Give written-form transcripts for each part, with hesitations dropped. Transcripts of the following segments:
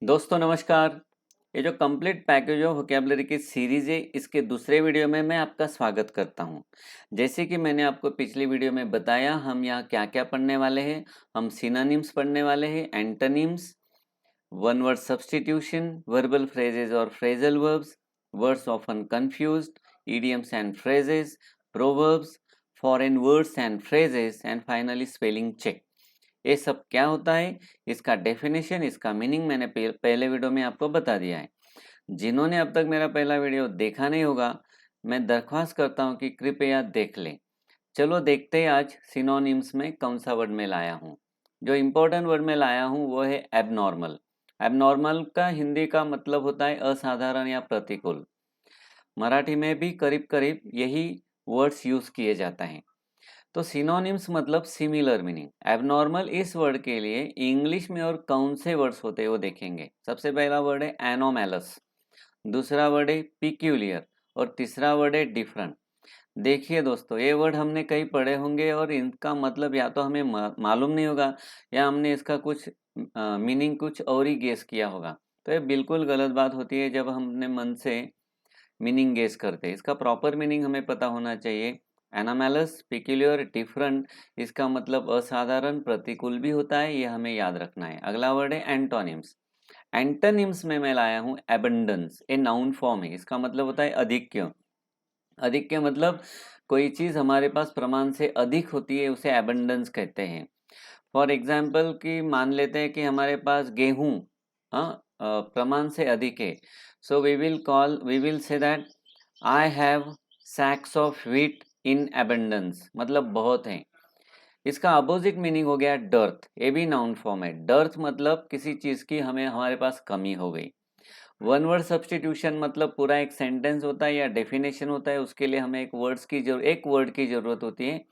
दोस्तों नमस्कार। ये जो कंप्लीट पैकेज ऑफ वोकैबुलरी की सीरीज है, इसके दूसरे वीडियो में मैं आपका स्वागत करता हूं। जैसे कि मैंने आपको पिछली वीडियो में बताया, हम यहाँ क्या क्या पढ़ने वाले हैं। हम सिनोनिम्स पढ़ने वाले हैं, antonyms, one word substitution, verbal phrases और phrasal verbs, words often confused, idioms and phrases, proverbs, foreign words and phrases and finally spelling check. ये सब क्या होता है, इसका डेफिनेशन, इसका मीनिंग मैंने पहले वीडियो में आपको बता दिया है। जिन्होंने अब तक मेरा पहला वीडियो देखा नहीं होगा, मैं दरख्वास्त करता हूँ कि कृपया देख लें। चलो देखते हैं आज सिनोनिम्स में कौन सा वर्ड मैं लाया हूँ। जो इम्पोर्टेंट वर्ड मैं लाया हूँ वो है एबनॉर्मल। एबनॉर्मल का हिंदी का मतलब होता है असाधारण या प्रतिकूल। मराठी में भी करीब करीब यही वर्ड्स यूज किए जाते हैं। तो सिनोनिम्स मतलब सिमिलर मीनिंग। एबनॉर्मल इस वर्ड के लिए इंग्लिश में और कौन से वर्ड्स होते हैं वो देखेंगे। सबसे पहला वर्ड है एनोमैलस, दूसरा वर्ड है पिक्यूलियर और तीसरा वर्ड है डिफरेंट। देखिए दोस्तों, ये वर्ड हमने कहीं पढ़े होंगे और इनका मतलब या तो हमें मालूम नहीं होगा या हमने इसका कुछ मीनिंग कुछ और ही गेस किया होगा। तो ये बिल्कुल गलत बात होती है जब हमने मन से मीनिंग गेस करते हैं। इसका प्रॉपर मीनिंग हमें पता होना चाहिए। एनामेलस, पिक्यूलियर, डिफरेंट, इसका मतलब असाधारण, प्रतिकूल भी होता है, ये हमें याद रखना है। अगला वर्ड है एंटोनिम्स। एंटोनिम्स में मैं लाया हूँ एबंडेंस। ए नाउन फॉर्म है, इसका मतलब होता है अधिक्य। अधिक्य मतलब कोई चीज हमारे पास प्रमाण से अधिक होती है, उसे एबंडेंस कहते हैं। फॉर एग्जाम्पल कि मान लेते हैं कि हमारे पास गेहूं प्रमाण से अधिक है। So we will say that I have sacks of wheat in abundance, मतलब बहुत है। इसका अपोजिट मीनिंग हो गया डर्थ। ये भी नाउन फॉर्म है। डर्थ मतलब किसी चीज की हमें हमारे पास कमी हो गई। वन वर्ड सब्स्टिट्यूशन मतलब पूरा एक सेंटेंस होता है या डेफिनेशन होता है, उसके लिए हमें एक वर्ड की जरूरत होती है।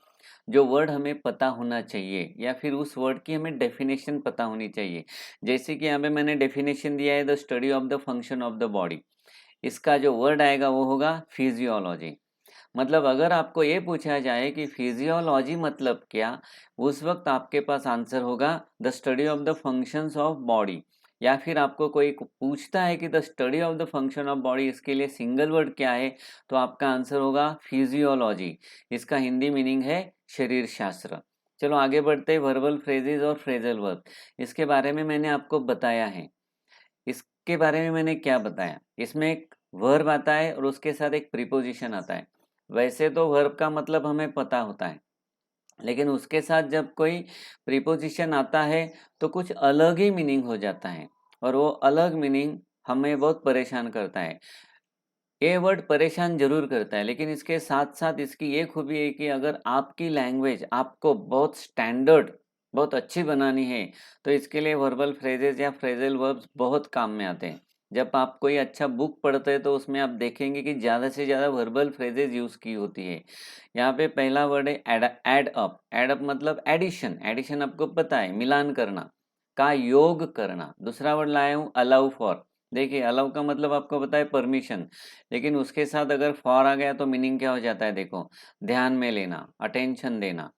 जो वर्ड हमें पता होना चाहिए या फिर उस वर्ड की हमें डेफिनेशन पता होनी चाहिए। जैसे कि यहाँ पे मैंने डेफिनेशन दिया है, the study of the function of the body. इसका जो वर्ड आएगा वो होगा फिजियोलॉजी। मतलब अगर आपको ये पूछा जाए कि फिजियोलॉजी मतलब क्या, उस वक्त आपके पास आंसर होगा the study of the functions of body. या फिर आपको कोई पूछता है कि the study of the function of body, इसके लिए सिंगल वर्ड क्या है, तो आपका आंसर होगा फिजियोलॉजी। इसका हिंदी मीनिंग है शरीर शास्त्र। चलो आगे बढ़ते हैं। वर्बल फ्रेजेस और फ्रेजल वर्ब, इसके बारे में मैंने आपको बताया है। इसके बारे में मैंने क्या बताया, इसमें एक वर्ब आता है और उसके साथ एक प्रीपोजिशन आता है। वैसे तो वर्ब का मतलब हमें पता होता है, लेकिन उसके साथ जब कोई प्रीपोजिशन आता है तो कुछ अलग ही मीनिंग हो जाता है, और वो अलग मीनिंग हमें बहुत परेशान करता है। ये वर्ड परेशान जरूर करता है, लेकिन इसके साथ साथ इसकी ये खूबी है कि अगर आपकी लैंग्वेज आपको बहुत स्टैंडर्ड, बहुत अच्छी बनानी है, तो इसके लिए वर्बल फ्रेजेस या फ्रेजल वर्ब्स बहुत काम में आते हैं। जब आप कोई अच्छा बुक पढ़ते हैं तो उसमें आप देखेंगे कि ज़्यादा से ज़्यादा वर्बल फ्रेजेस यूज़ की होती है। यहाँ पे पहला वर्ड है एड अप। एड अप मतलब एडिशन। एडिशन आपको पता है, मिलान करना का योग करना। दूसरा वर्ड लाया हूँ अलाउ फॉर। देखिए, अलाउ का मतलब आपको पता है परमिशन, लेकिन उसके साथ अगर फॉर आ गया तो मीनिंग क्या हो जाता है, देखो, ध्यान में लेना, अटेंशन देना।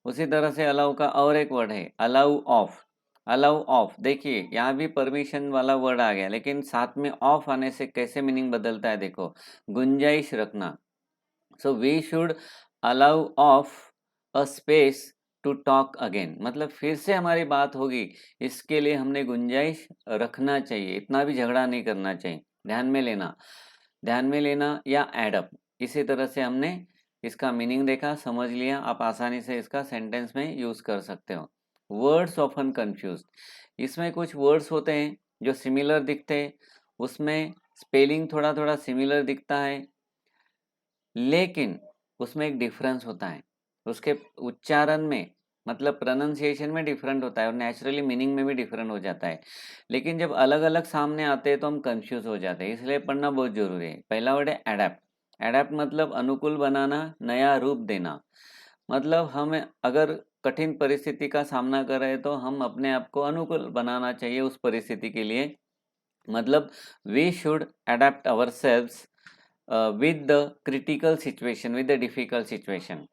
उसी तरह से अलाउ का और एक वर्ड है अलाउ ऑफ। अलाउ ऑफ, देखिए यहाँ भी परमिशन वाला वर्ड आ गया, लेकिन साथ में ऑफ आने से कैसे मीनिंग बदलता है, देखो, गुंजाइश रखना। So we should allow of a space to talk again, मतलब फिर से हमारी बात होगी, इसके लिए हमने गुंजाइश रखना चाहिए, इतना भी झगड़ा नहीं करना चाहिए। ध्यान में लेना, ध्यान में लेना या एडअप। इसी तरह से हमने इसका मीनिंग देखा, समझ लिया, आप आसानी से इसका सेंटेंस में यूज कर सकते हो। वर्ड्स ऑफन कंफ्यूज, इसमें कुछ वर्ड्स होते हैं जो सिमिलर दिखते हैं, उसमें स्पेलिंग थोड़ा थोड़ा सिमिलर दिखता है, लेकिन उसमें एक डिफरेंस होता है। उसके उच्चारण में, मतलब प्रोनाउंसिएशन में डिफरेंट होता है, और नेचुरली मीनिंग में भी डिफरेंट हो जाता है। लेकिन जब अलग अलग सामने आते हैं तो हम कंफ्यूज हो जाते हैं, इसलिए पढ़ना बहुत जरूरी है। पहला वर्ड है एडेप्ट। एडेप्ट मतलब अनुकूल बनाना, नया रूप देना। मतलब हम अगर कठिन परिस्थिति का सामना कर रहे हैं तो हम अपने आप को अनुकूल बनाना चाहिए उस परिस्थिति के लिए। मतलब we should adapt ourselves with the critical situation, with the difficult situation.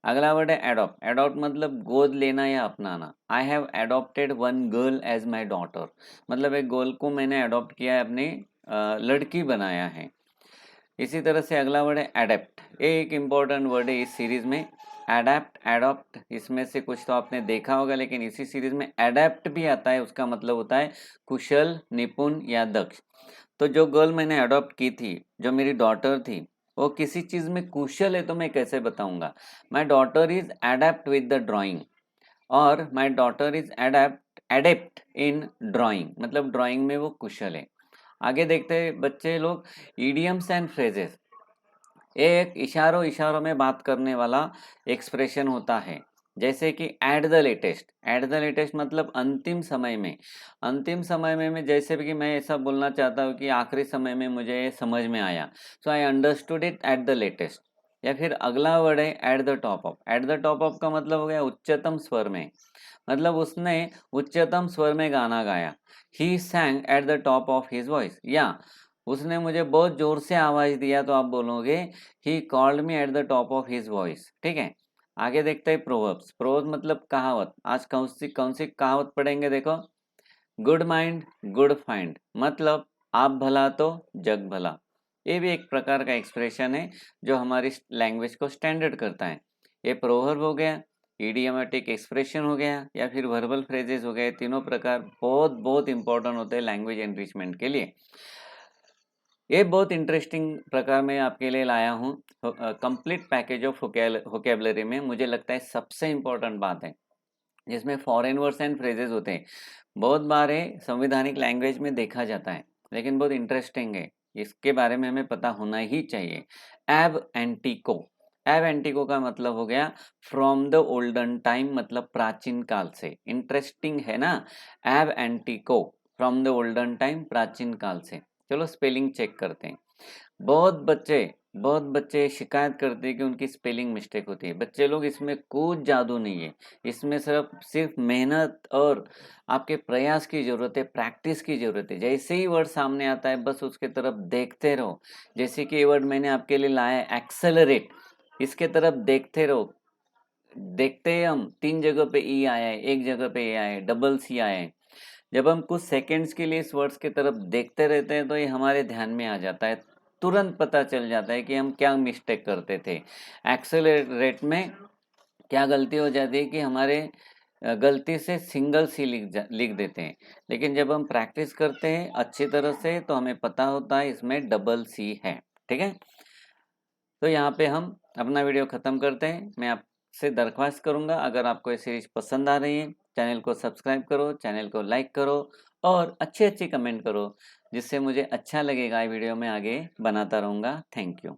अगला वर्ड है एडॉप्ट। एडॉप्ट मतलब गोद लेना या अपनाना। I have adopted one girl as my daughter, मतलब एक गर्ल को मैंने अडॉप्ट किया है, अपनी लड़की बनाया है। इसी तरह से अगला वर्ड है एडेप्ट। ये एक इम्पॉर्टेंट वर्ड है इस सीरीज में। एडेप्ट, एडॉप्ट, इसमें से कुछ तो आपने देखा होगा, लेकिन इसी सीरीज में एडेप्ट भी आता है। उसका मतलब होता है कुशल, निपुण या दक्ष। तो जो गर्ल मैंने अडॉप्ट की थी, जो मेरी डॉटर थी, वो किसी चीज में कुशल है, तो मैं कैसे बताऊंगा? My daughter is adept with the drawing, और my daughter is adept in drawing, मतलब ड्राइंग में वो कुशल है। आगे देखते हैं बच्चे लोग, इडियम्स एंड फ्रेजेस। एक इशारों इशारों में बात करने वाला एक्सप्रेशन होता है, जैसे कि eight the latest. Eight the latest मतलब अंतिम समय में। अंतिम समय में जैसे कि मैं ऐसा बोलना चाहता हूँ कि आखिरी समय में मुझे समझ में आया, so I understood it at the latest. या फिर अगला वर्ड है at the top of. At the top of का मतलब हो गया उच्चतम स्वर में, मतलब उसने उच्चतम स्वर में गाना गाया। He sang at the top of his voice, या उसने मुझे बहुत जोर से आवाज दिया, तो आप बोलोगे he called me at the top of his voice. ठीक है, आगे देखते हैं प्रोवर्ब्स। प्रोवर्ब्स मतलब कहावत। आज कौन सी कहावत पढ़ेंगे? देखो, गुड माइंड गुड फाइंड, मतलब आप भला तो जग भला। ये भी एक प्रकार का एक्सप्रेशन है जो हमारी लैंग्वेज को स्टैंडर्ड करता है। ये प्रोवर्ब हो गया, इडियोमेटिक एक्सप्रेशन हो गया, या फिर वर्बल फ्रेजेस हो गए। तीनों प्रकार बहुत बहुत इंपॉर्टेंट होते हैं लैंग्वेज एनरिचमेंट के लिए। ये बहुत इंटरेस्टिंग प्रकार में आपके लिए लाया हूँ। कंप्लीट पैकेज ऑफ वोकेबलरी में मुझे लगता है सबसे इम्पोर्टेंट बात है, जिसमें फॉरेन वर्ड्स एंड फ्रेजेस होते हैं। बहुत बार ये संवैधानिक लैंग्वेज में देखा जाता है, लेकिन बहुत इंटरेस्टिंग है, इसके बारे में हमें पता होना ही चाहिए। एब एंटिको। एब एंटिको का मतलब हो गया फ्रॉम द ओल्डन टाइम, मतलब प्राचीन काल से। इंटरेस्टिंग है ना? एब एंटिको, फ्रॉम द ओल्डन टाइम, प्राचीन काल से। चलो स्पेलिंग चेक करते हैं। बहुत बच्चे शिकायत करते हैं कि उनकी स्पेलिंग मिस्टेक होती है। बच्चे लोग, इसमें कुछ जादू नहीं है, इसमें सिर्फ मेहनत और आपके प्रयास की जरूरत है, प्रैक्टिस की जरूरत है। जैसे ही वर्ड सामने आता है बस उसके तरफ देखते रहो। जैसे कि ये वर्ड मैंने आपके लिए लाया है एक्सेलरेट, इसके तरफ देखते रहो। देखते हैं हम, 3 जगह पे ई आया है, एक जगह पे ए आया है, डबल सी आया है। जब हम कुछ सेकंड्स के लिए इस वर्ड्स की तरफ देखते रहते हैं तो ये हमारे ध्यान में आ जाता है, तुरंत पता चल जाता है कि हम क्या मिस्टेक करते थे। एक्सेलरेट में क्या गलती हो जाती है कि हमारे गलती से सिंगल सी लिख देते हैं, लेकिन जब हम प्रैक्टिस करते हैं अच्छी तरह से तो हमें पता होता है इसमें डबल सी है। ठीक है, तो यहाँ पे हम अपना वीडियो ख़त्म करते हैं। मैं आपसे दरख्वास्त करूँगा, अगर आपको ये सीरीज पसंद आ रही है, चैनल को सब्सक्राइब करो, चैनल को लाइक करो और अच्छे अच्छे कमेंट करो, जिससे मुझे अच्छा लगेगा। वीडियो में आगे बनाता रहूँगा। Thank you.